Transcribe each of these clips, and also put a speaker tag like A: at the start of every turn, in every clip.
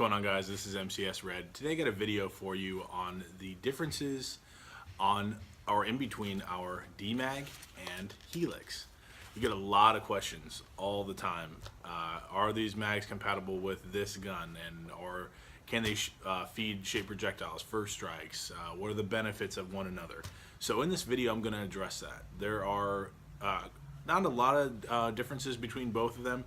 A: going on, guys? This is MCS Red. Today I got a video for you on the differences on or in between our DMAG and Helix. You get a lot of questions all the time. Are these mags compatible with this gun, or can they feed shape projectiles, first strikes? What are the benefits of one another? So in this video I'm going to address that. There are not a lot of differences between both of them,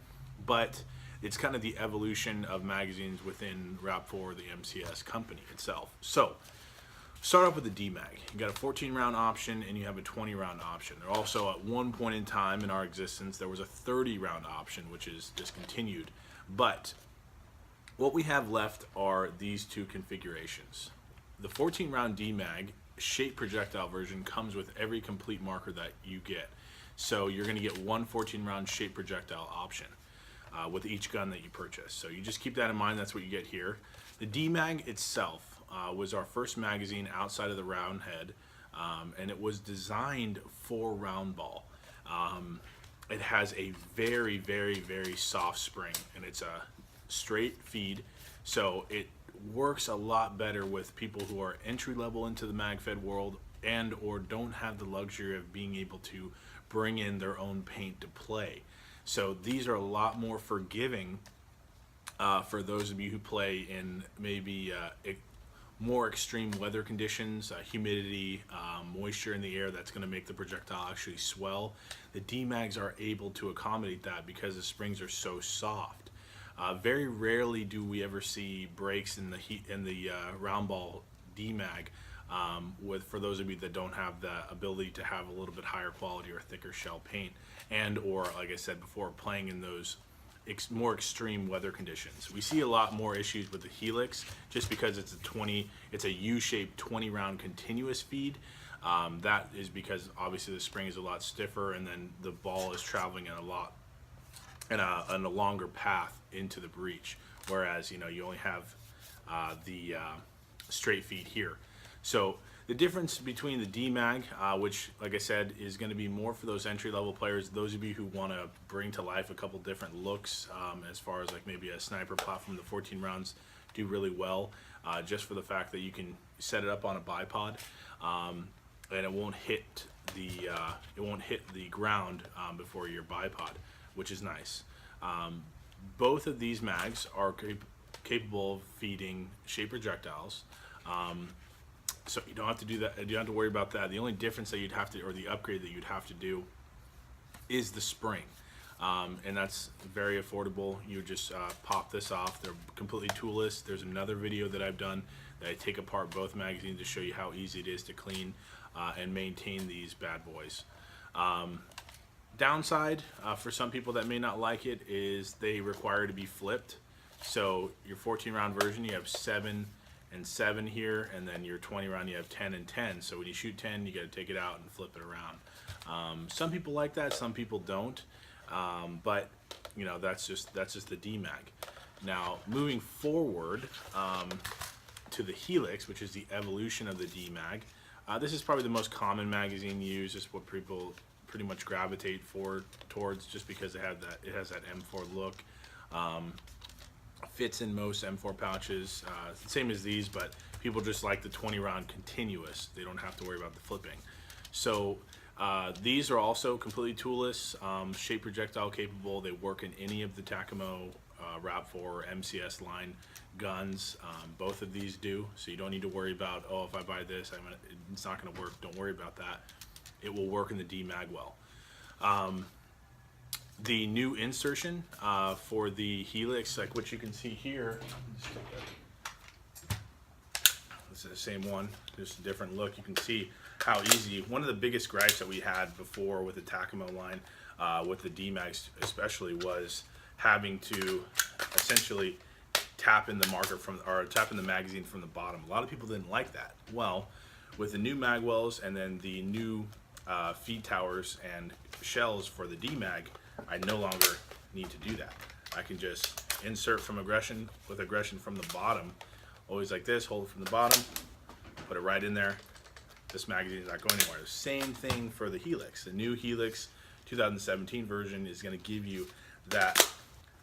A: but it's kind of the evolution of magazines within RAP4, the MCS company itself. So start off with the DMAG. You got a 14 round option and you have a 20 round option. There also, at one point in time in our existence, there was a 30 round option, which is discontinued. But what we have left are these two configurations. The 14 round DMAG shape projectile version comes with every complete marker that you get. So you're going to get one 14 round shape projectile option with each gun that you purchase. So you just keep that in mind. That's what you get here. The DMAG itself was our first magazine outside of the round head, and it was designed for round ball. It has a very, very, very soft spring, and it's a straight feed, so it works a lot better with people who are entry level into the mag fed world and or don't have the luxury of being able to bring in their own paint to play. So these are a lot more forgiving for those of you who play in maybe more extreme weather conditions, humidity, moisture in the air that's going to make the projectile actually swell. The DMAGs are able to accommodate that because the springs are so soft. Very rarely do we ever see breaks in the round ball DMAG. For those of you that don't have the ability to have a little bit higher quality or thicker shell paint, and or like I said before, playing in those more extreme weather conditions. We see a lot more issues with the Helix just because it's a U-shaped 20 round continuous feed. That is because obviously the spring is a lot stiffer, and then the ball is traveling in a longer path into the breech, whereas you only have the straight feed here. So the difference between the DMAG, which like I said is going to be more for those entry-level players, those of you who want to bring to life a couple different looks, as far as like maybe a sniper platform, the 14 rounds do really well, just for the fact that you can set it up on a bipod, and it won't hit the ground before your bipod, which is nice. Both of these mags are capable of feeding shape projectiles. So you don't have to do that. You don't have to worry about that. The only difference that you'd have to, or the upgrade that you'd have to do, is the spring, and that's very affordable. You just pop this off. They're completely toolless. There's another video that I've done that I take apart both magazines to show you how easy it is to clean and maintain these bad boys. Downside for some people that may not like it is they require to be flipped. So your 14 round version, you have 7 and 7 here, and then your 20 round you have 10 and 10. So when you shoot 10, you got to take it out and flip it around. Some people like that, some people don't, but that's just the DMAG. Now moving forward to the Helix, which is the evolution of the DMAG. This is probably the most common magazine used. It's what people pretty much gravitate towards, just because it has that M4 look. Fits in most M4 pouches, same as these, but people just like the 20 round continuous. They don't have to worry about the flipping. So these are also completely toolless, shape projectile capable. They work in any of the Takamo RAP4 or MCS line guns. Both of these do, so you don't need to worry about, oh, if I buy this, it's not going to work. Don't worry about that. It will work in the DMAG well. The new insertion for the Helix, like what you can see here, this is the same one, just a different look. You can see how easy. One of the biggest gripes that we had before with the Takamo line, with the DMAGs especially, was having to essentially tap in the marker tap in the magazine from the bottom. A lot of people didn't like that. Well, with the new magwells and then the new feed towers and shells for the DMAG, I no longer need to do that. I can just insert from aggression from the bottom, always like this, hold it from the bottom, put it right in there. This magazine is not going anywhere. Same thing for the Helix. The new Helix 2017 version is going to give you that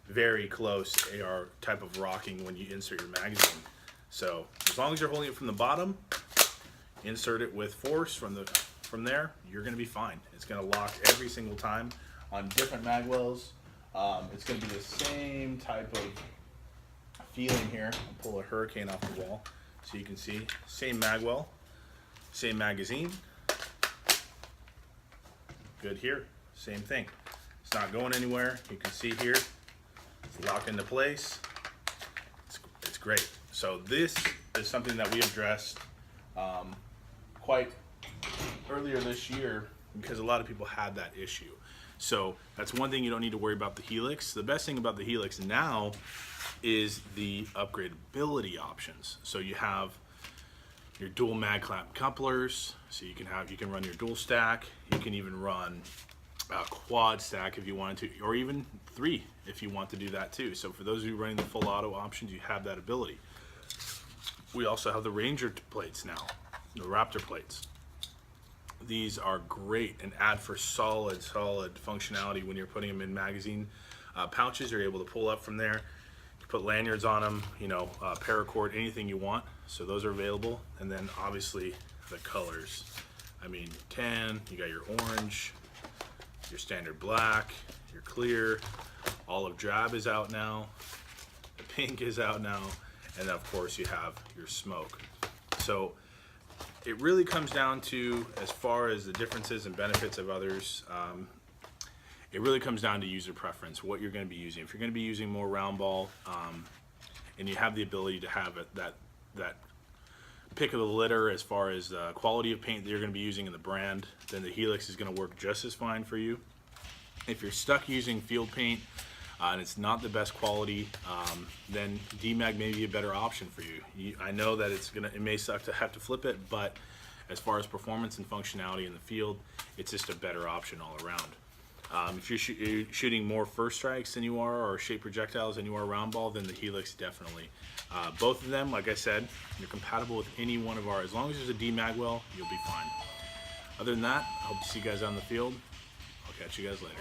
A: very close AR type of rocking when you insert your magazine. So as long as you're holding it from the bottom, insert it with force from there, you're going to be fine. It's going to lock every single time on different magwells. It's going to be the same type of feeling here. I'll pull a Hurricane off the wall so you can see. Same magwell, same magazine. Good here, same thing. It's not going anywhere. You can see here, it's locked into place. It's great. So this is something that we addressed quite earlier this year because a lot of people had that issue. So that's one thing you don't need to worry about the Helix. The best thing about the Helix now is the upgradability options. So you have your dual mag clamp couplers, so you can run your dual stack. You can even run a quad stack if you wanted to, or even 3 if you want to do that too. So for those of you running the full auto options, you have that ability. We also have the Ranger plates now, the Raptor plates. These are great and add for solid functionality when you're putting them in magazine pouches. You're able to pull up from there. You put lanyards on them, paracord, anything you want. So those are available. And then obviously the colors. I mean, tan, you got your orange, your standard black, your clear, olive drab is out now, the pink is out now, and of course you have your smoke. So it really comes down to, as far as the differences and benefits of others, it really comes down to user preference, what you're going to be using. If you're going to be using more round ball, and you have the ability to have that pick of the litter as far as the quality of paint that you're going to be using in the brand, then the Helix is going to work just as fine for you. If you're stuck using field paint and it's not the best quality, then DMAG may be a better option for you. I know that it may suck to have to flip it, but as far as performance and functionality in the field, it's just a better option all around. If you're shooting more first strikes than you are, or shape projectiles than you are round ball, then the Helix definitely. Both of them, like I said, you're compatible with any one of as long as there's a DMAG well, you'll be fine. Other than that, I hope to see you guys out in the field. I'll catch you guys later.